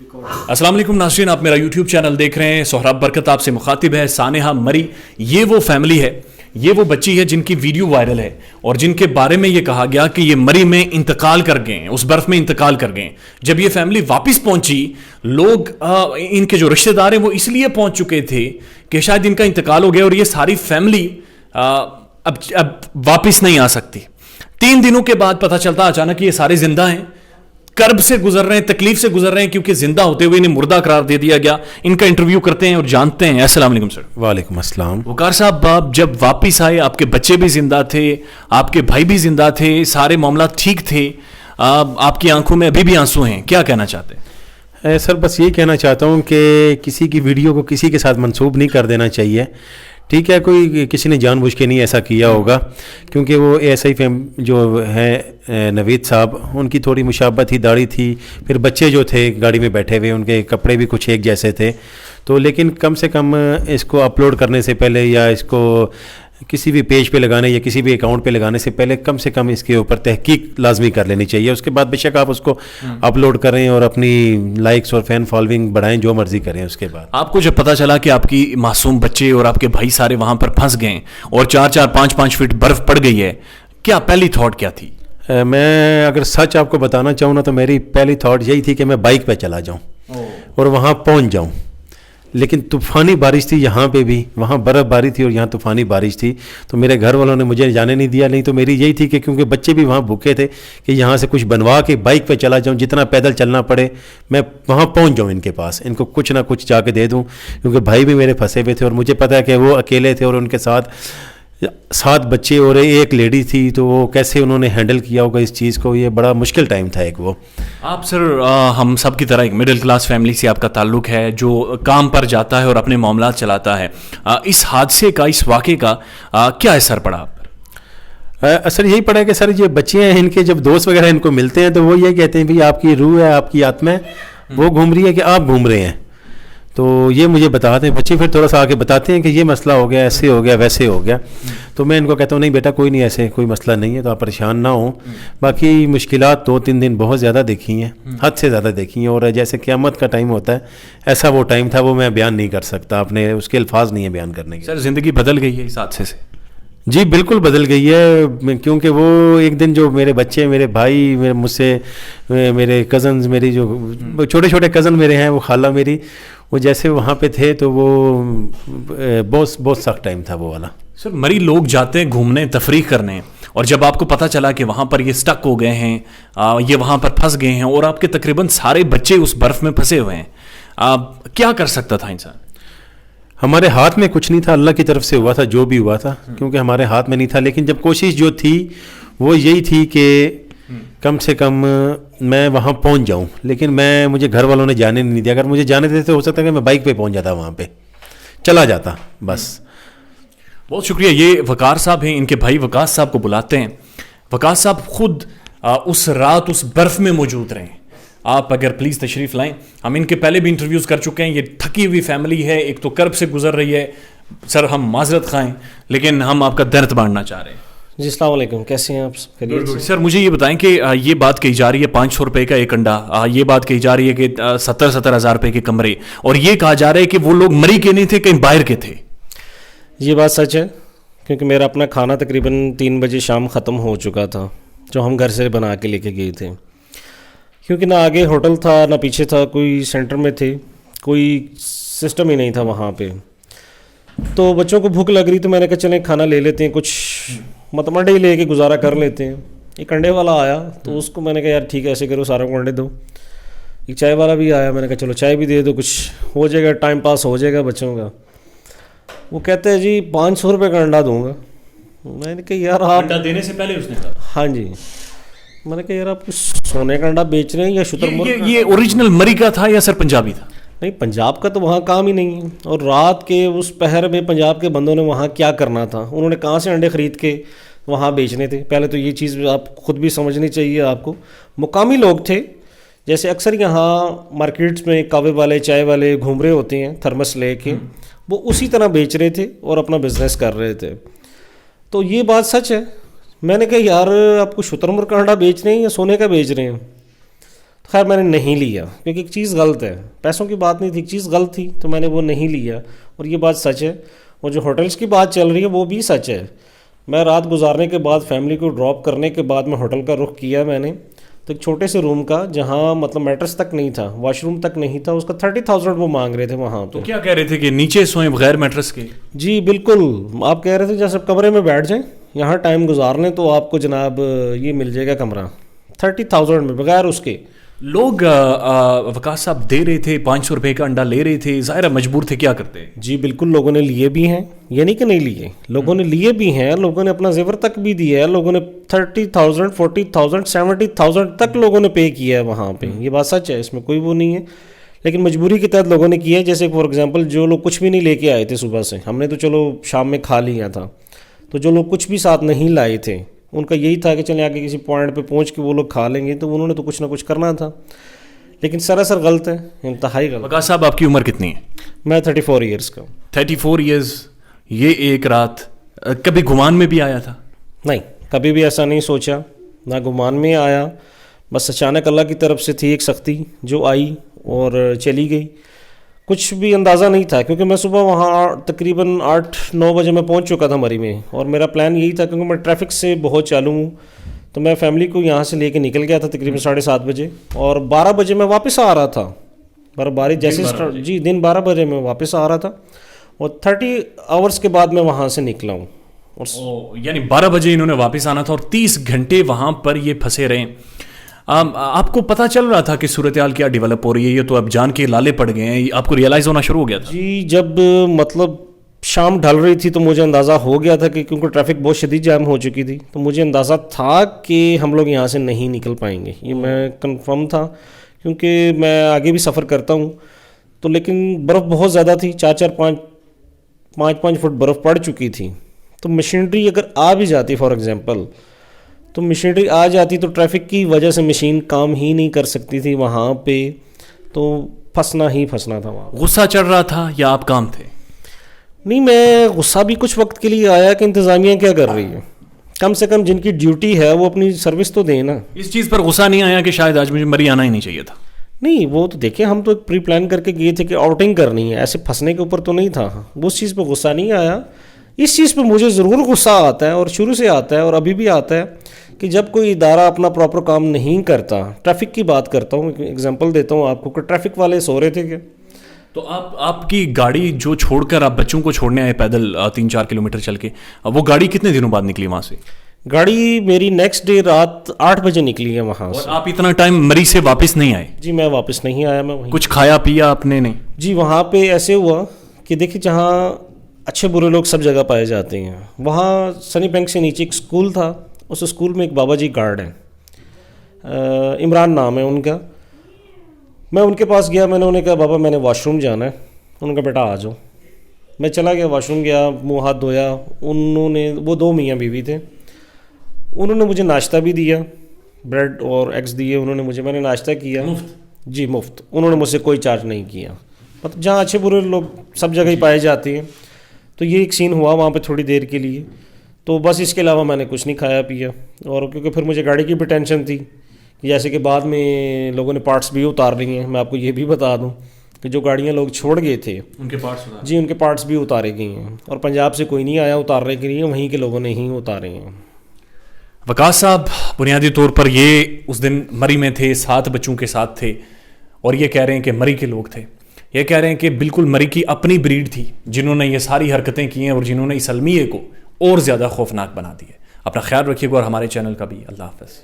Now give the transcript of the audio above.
السلام علیکم ناظرین، آپ میرا یوٹیوب چینل دیکھ رہے ہیں. سہراب برکت آپ سے مخاطب ہے. سانحہ مری یہ وہ فیملی ہے، یہ وہ بچی ہے جن کی ویڈیو وائرل ہے اور جن کے بارے میں یہ کہا گیا کہ یہ مری میں انتقال کر گئے ہیں، اس برف میں انتقال کر گئے ہیں. جب یہ فیملی واپس پہنچی، لوگ ان کے جو رشتہ دار ہیں وہ اس لیے پہنچ چکے تھے کہ شاید ان کا انتقال ہو گیا اور یہ ساری فیملی اب واپس نہیں آ سکتی. 3 دنوں کے بعد پتہ چلتا اچانک یہ سارے زندہ ہیں، کرب سے گزر رہے ہیں، تکلیف سے گزر رہے ہیں، کیونکہ زندہ ہوتے ہوئے انہیں مردہ قرار دے دیا گیا. ان کا انٹرویو کرتے ہیں اور جانتے ہیں. السلام علیکم سر. وعلیکم السلام. وقار صاحب، آپ جب واپس آئے آپ کے بچے بھی زندہ تھے، آپ کے بھائی بھی زندہ تھے، سارے معاملات ٹھیک تھے، آپ کی آنکھوں میں ابھی بھی آنسو ہیں، کیا کہنا چاہتے ہیں؟ سر بس یہ کہنا چاہتا ہوں کہ کسی کی ویڈیو کو کسی کے ساتھ منسوب نہیں کر دینا چاہیے. ٹھیک ہے، کوئی کسی نے جان بوجھ کے نہیں ایسا کیا ہوگا، کیونکہ وہ ایسا ہی جو ہے نوید صاحب، ان کی تھوڑی مشابہت تھی، داڑھی تھی، پھر بچے جو تھے گاڑی میں بیٹھے ہوئے ان کے کپڑے بھی کچھ ایک جیسے تھے. تو لیکن کم سے کم اس کو اپلوڈ کرنے سے پہلے یا اس کو کسی بھی پیج پہ لگانے یا کسی بھی اکاؤنٹ پہ لگانے سے پہلے کم سے کم اس کے اوپر تحقیق لازمی کر لینی چاہیے. اس کے بعد بے شک آپ اس کو اپلوڈ کریں اور اپنی لائکس اور فین فالوئنگ بڑھائیں، جو مرضی کریں. اس کے بعد آپ کو جب پتا چلا کہ آپ کی معصوم بچے اور آپ کے بھائی سارے وہاں پر پھنس گئے اور 4-4 5-5 فٹ برف پڑ گئی ہے، کیا پہلی تھاٹ کیا تھی؟ میں اگر سچ آپ کو بتانا چاہوں نا تو میری پہلی تھاٹ یہی تھی کہ میں بائک پہ چلا جاؤں اور وہاں پہنچ جاؤں. لیکن طوفانی بارش تھی، یہاں پہ بھی، وہاں برف باری تھی اور یہاں طوفانی بارش تھی، تو میرے گھر والوں نے مجھے جانے نہیں دیا. نہیں تو میری یہی تھی کہ کیونکہ بچے بھی وہاں بھوکے تھے کہ یہاں سے کچھ بنوا کے بائک پہ چلا جاؤں، جتنا پیدل چلنا پڑے میں وہاں پہنچ جاؤں ان کے پاس، ان کو کچھ نہ کچھ جا کے دے دوں. کیونکہ بھائی بھی میرے پھنسے ہوئے تھے اور مجھے پتہ ہے کہ وہ اکیلے تھے اور ان کے ساتھ 7 بچے اور ایک لیڈی تھی، تو وہ کیسے انہوں نے ہینڈل کیا ہوگا اس چیز کو. یہ بڑا مشکل ٹائم تھا ایک. وہ آپ سر ہم سب کی طرح ایک مڈل کلاس فیملی سے آپ کا تعلق ہے جو کام پر جاتا ہے اور اپنے معاملات چلاتا ہے. اس حادثے کا، اس واقعے کا کیا اثر پڑا آپ پر؟ اثر یہی پڑا ہے کہ سر یہ بچے ہیں، ان کے جب دوست وغیرہ ان کو ملتے ہیں تو وہ یہ کہتے ہیں بھائی آپ کی روح ہے، آپ کی آتما ہے، وہ گھوم رہی ہے کہ آپ گھوم رہے ہیں. تو یہ مجھے بتاتے ہیں بچے، پھر تھوڑا سا آگے بتاتے ہیں کہ یہ مسئلہ ہو گیا، ایسے ہو گیا، ویسے ہو گیا. تو میں ان کو کہتا ہوں نہیں بیٹا کوئی نہیں، ایسے کوئی مسئلہ نہیں ہے، تو آپ پریشان نہ ہوں. باقی مشکلات 2-3 دن بہت زیادہ دیکھی ہیں، حد سے زیادہ دیکھی ہیں، اور جیسے قیامت کا ٹائم ہوتا ہے ایسا وہ ٹائم تھا، وہ میں بیان نہیں کر سکتا، اپنے اس کے الفاظ نہیں ہے بیان کرنے کے. سر زندگی بدل گئی ہے اس حادثے سے؟ جی بالکل بدل گئی ہے، کیونکہ وہ ایک دن جو میرے بچے، میرے بھائی، مجھ سے میرے کزنز، میری جو چھوٹے چھوٹے کزن میرے ہیں، وہ خالہ میری، وہ جیسے وہاں پہ تھے تو وہ بہت سخت ٹائم تھا وہ والا. سر مری لوگ جاتے ہیں گھومنے، تفریح کرنے، اور جب آپ کو پتہ چلا کہ وہاں پر یہ سٹک ہو گئے ہیں، یہ وہاں پر پھنس گئے ہیں اور آپ کے تقریباً سارے بچے اس برف میں پھنسے ہوئے ہیں، کیا کر سکتا تھا انسان؟ ہمارے ہاتھ میں کچھ نہیں تھا، اللہ کی طرف سے ہوا تھا جو بھی ہوا تھا، کیونکہ ہمارے ہاتھ میں نہیں تھا. لیکن جب کوشش جو تھی وہ یہی تھی کہ کم سے کم میں وہاں پہنچ جاؤں. لیکن مجھے گھر والوں نے جانے نہیں دیا. اگر مجھے جانے دیتے تو ہو سکتا ہے کہ میں بائک پہ پہنچ جاتا، وہاں پہ چلا جاتا بس. بہت شکریہ. یہ وقار صاحب ہیں، ان کے بھائی وقاص صاحب کو بلاتے ہیں. وقاص صاحب خود اس رات اس برف میں موجود رہے. آپ اگر پلیز تشریف لائیں. ہم ان کے پہلے بھی انٹرویوز کر چکے ہیں. یہ تھکی ہوئی فیملی ہے، ایک تو کرب سے گزر رہی ہے. سر ہم معذرت خواہیں لیکن ہم آپ کا درد بانٹنا چاہ رہے ہیں. جی السلام علیکم، کیسے ہیں آپ؟ سر مجھے یہ بتائیں کہ یہ بات کہی جا رہی ہے 500 روپے کا ایک انڈا، یہ بات کہی جا رہی ہے کہ 70-70 ہزار روپے کے کمرے، اور یہ کہا جا رہا ہے کہ وہ لوگ مری کے نہیں تھے، کہیں باہر کے تھے. یہ بات سچ ہے، کیونکہ میرا اپنا کھانا تقریباً 3 بجے شام ختم ہو چکا تھا، جو ہم گھر سے بنا کے لے کے گئے تھے. کیونکہ نہ آگے ہوٹل تھا نہ پیچھے تھا، کوئی سینٹر میں تھے، کوئی سسٹم ہی نہیں تھا وہاں پہ. تو بچوں کو بھوک لگ رہی تو میں نے کہا چلیں کھانا لے لیتے ہیں، کچھ متمنڈے ہی لے کے گزارا کر لیتے ہیں. ایک انڈے والا آیا تو اس کو میں نے کہا یار ٹھیک ہے ایسے کرو، ساروں کو انڈے دو. ایک چائے والا بھی آیا، میں نے کہا چلو چائے بھی دے دو، کچھ ہو جائے گا، ٹائم پاس ہو جائے گا بچوں کا. وہ کہتے ہیں جی 500 روپے کا انڈا دوں گا. میں نے کہا یار آپ انڈا دینے سے پہلے اس نے کہا ہاں جی. میں نے کہا یار آپ کچھ سونے کا انڈا بیچ رہے ہیں یا شتر مرغ؟ یہ اوریجنل مری کا تھا یا سر پنجابی تھا؟ نہیں، پنجاب کا تو وہاں کام ہی نہیں ہے. اور رات کے اس پہر میں پنجاب کے بندوں نے وہاں کیا کرنا تھا؟ انہوں نے کہاں سے انڈے خرید کے وہاں بیچنے تھے؟ پہلے تو یہ چیز آپ خود بھی سمجھنی چاہیے آپ کو. مقامی لوگ تھے، جیسے اکثر یہاں مارکیٹس میں کاوے والے، چائے والے گھوم رہے ہوتے ہیں تھرمس لے کے، وہ اسی طرح بیچ رہے تھے اور اپنا بزنس کر رہے تھے. تو یہ بات سچ ہے. میں نے کہا یار آپ کو شتر مرغ کا انڈا بیچ رہے ہیں یا سونے کا بیچ رہے ہیں؟ خیر میں نے نہیں لیا کیونکہ ایک چیز غلط ہے, پیسوں کی بات نہیں تھی, ایک چیز غلط تھی تو میں نے وہ نہیں لیا, اور یہ بات سچ ہے. اور جو ہوٹلس کی بات چل رہی ہے وہ بھی سچ ہے. میں رات گزارنے کے بعد فیملی کو ڈراپ کرنے کے بعد میں ہوٹل کا رخ کیا میں نے, تو ایک چھوٹے سے روم کا جہاں مطلب میٹرس تک نہیں تھا, واش روم تک نہیں تھا, اس کا 30,000 وہ مانگ رہے تھے وہاں. تو کیا کہہ رہے تھے کہ نیچے سوئیں بغیر میٹرس کے؟ جی بالکل, آپ کہہ رہے تھے جیسے کمرے میں بیٹھ جائیں یہاں ٹائم گزار لیں تو آپ کو جناب یہ مل جائے گا کمرہ 30,000 میں بغیر اس کے. لوگ وقاص صاحب دے رہے تھے, 500 روپے کا انڈا لے رہے تھے, ظاہر مجبور تھے, کیا کرتے؟ جی بالکل, لوگوں نے لیے بھی ہیں, یہ نہیں کہ نہیں لیے, لوگوں نے لیے بھی ہیں, لوگوں نے اپنا زیور تک بھی دیا ہے, لوگوں نے 30,000 40,000 70,000 تک لوگوں نے پے کیا ہے وہاں پہ. یہ بات سچ ہے, اس میں کوئی وہ نہیں ہے, لیکن مجبوری کے تحت لوگوں نے کیا ہے. جیسے فار ایگزامپل جو لوگ کچھ بھی نہیں لے کے آئے تھے صبح سے, ہم نے تو چلو شام میں کھا لیا تھا, تو جو لوگ کچھ بھی ساتھ نہیں لائے تھے ان کا یہی تھا کہ چلیں آگے کسی پوائنٹ پہ پہنچ کے وہ لوگ کھا لیں گے, تو انہوں نے تو کچھ نہ کچھ کرنا تھا, لیکن سراسر غلط ہے, انتہائی غلط. وقاص صاحب آپ کی عمر کتنی ہے؟ میں 34 ایئرس کا. 34 ایئرز. یہ ایک رات کبھی گمان میں بھی آیا تھا؟ نہیں, کبھی بھی ایسا نہیں سوچا, نہ گمان میں آیا, بس اچانک اللہ کی طرف سے تھی ایک سختی جو آئی اور چلی گئی. کچھ بھی اندازہ نہیں تھا, کیونکہ میں صبح وہاں تقریباً 8-9 بجے میں پہنچ چکا تھا مری میں, اور میرا پلان یہی تھا کیونکہ میں ٹریفک سے بہت چالو ہوں, تو میں فیملی کو یہاں سے لے کے نکل گیا تھا تقریباً 7:30 بجے, اور 12 بجے میں واپس آ رہا تھا. برفباری جیسے جی دن 12 بجے میں واپس آ رہا تھا, اور 30 آورس کے بعد میں وہاں سے نکلا ہوں. یعنی 12 بجے انہوں نے واپس آنا تھا اور 30 گھنٹے وہاں پر یہ پھنسے رہے. آپ کو پتہ چل رہا تھا کہ صورتحال کیا ڈیولپ ہو رہی ہے؟ یہ تو اب جان کے لالے پڑ گئے ہیں, آپ کو ریئلائز ہونا شروع ہو گیا تھا؟ جی جب مطلب شام ڈھل رہی تھی تو مجھے اندازہ ہو گیا تھا کہ کیونکہ ٹریفک بہت شدید جام ہو چکی تھی, تو مجھے اندازہ تھا کہ ہم لوگ یہاں سے نہیں نکل پائیں گے. یہ میں کنفرم تھا کیونکہ میں آگے بھی سفر کرتا ہوں, تو لیکن برف بہت زیادہ تھی, 4-5 فٹ برف پڑ چکی تھی. تو مشینری اگر آ بھی جاتی فار ایگزامپل, تو مشینری آ جاتی تو ٹریفک کی وجہ سے مشین کام ہی نہیں کر سکتی تھی وہاں پہ, تو پھنسنا ہی پھنسنا تھا وہاں. غصہ چڑھ رہا تھا یا آپ کام تھے؟ نہیں, میں غصہ بھی کچھ وقت کے لیے آیا کہ انتظامیہ کیا کر رہی ہے, کم سے کم جن کی ڈیوٹی ہے وہ اپنی سروس تو دیں نا. اس چیز پر غصہ نہیں آیا کہ شاید آج مجھے مری آنا ہی نہیں چاہیے تھا؟ نہیں, وہ تو دیکھیں ہم تو ایک پری پلان کر کے گئے تھے کہ آؤٹنگ کرنی ہے, ایسے پھنسنے کے اوپر تو نہیں تھا. وہ اس چیز پہ غصہ نہیں آیا. اس چیز پہ مجھے ضرور غصہ آتا ہے, اور شروع سے آتا ہے اور ابھی بھی آتا ہے, کہ جب کوئی ادارہ اپنا پراپر کام نہیں کرتا. ٹریفک کی بات کرتا ہوں, ایگزامپل دیتا ہوں آپ کو کہ ٹریفک والے سو رہے تھے کہ, تو آپ کی گاڑی جو چھوڑ کر آپ بچوں کو چھوڑنے آئے پیدل 3-4 کلومیٹر چل کے, وہ گاڑی کتنے دنوں بعد نکلی وہاں سے؟ گاڑی میری نیکسٹ ڈے رات 8 بجے نکلی ہے وہاں سے. اور آپ اتنا ٹائم مری سے واپس نہیں آئے؟ جی میں واپس نہیں آیا. میں وہیں کچھ کھایا پیا آپ نے؟ نہیں جی, وہاں پہ ایسے ہوا کہ دیکھیں جہاں اچھے برے لوگ سب جگہ پائے جاتے ہیں, وہاں سنی بینک سے نیچے ایک اسکول تھا, اس اسکول میں ایک بابا جی گارڈ ہیں, عمران نام ہے ان کا. میں ان کے پاس گیا, میں نے انہیں کہا بابا میں نے واش روم جانا ہے. انہوں نے کہا بیٹا آ جاؤ. میں چلا گیا, واش روم گیا, منہ ہاتھ دھویا. انہوں نے, وہ 2 میاں بیوی تھے, انہوں نے مجھے ناشتہ بھی دیا, بریڈ اور ایگز دیے انہوں نے مجھے, میں نے ناشتہ کیا مفت. جی مفت, انہوں نے مجھ سے کوئی چارج نہیں کیا. مطلب جہاں اچھے برے لوگ سب جگہ ہی پائے جاتے ہیں. تو یہ ایک سین ہوا وہاں پہ تھوڑی دیر کے لیے, تو بس اس کے علاوہ میں نے کچھ نہیں کھایا پیا. اور کیونکہ پھر مجھے گاڑی کی بھی ٹینشن تھی, جیسے کہ بعد میں لوگوں نے پارٹس بھی اتار لی ہیں. میں آپ کو یہ بھی بتا دوں کہ جو گاڑیاں لوگ چھوڑ گئے تھے ان کے پارٹس, جی ان کے پارٹس بھی اتارے گئے ہیں, اور پنجاب سے کوئی نہیں آیا اتارنے کے لیے, وہیں کے لوگوں نے ہی اتارے ہیں. وقاص صاحب بنیادی طور پر یہ اس دن مری میں تھے, 7 بچوں کے ساتھ تھے, اور یہ کہہ رہے ہیں کہ مری کے لوگ تھے. یہ کہہ رہے ہیں کہ بالکل مری کی اپنی بریڈ تھی جنہوں نے یہ ساری حرکتیں کی ہیں اور جنہوں نے اس المیے کو اور زیادہ خوفناک بنا دی ہے. اپنا خیال رکھیے گا, اور ہمارے چینل کا بھی. اللہ حافظ.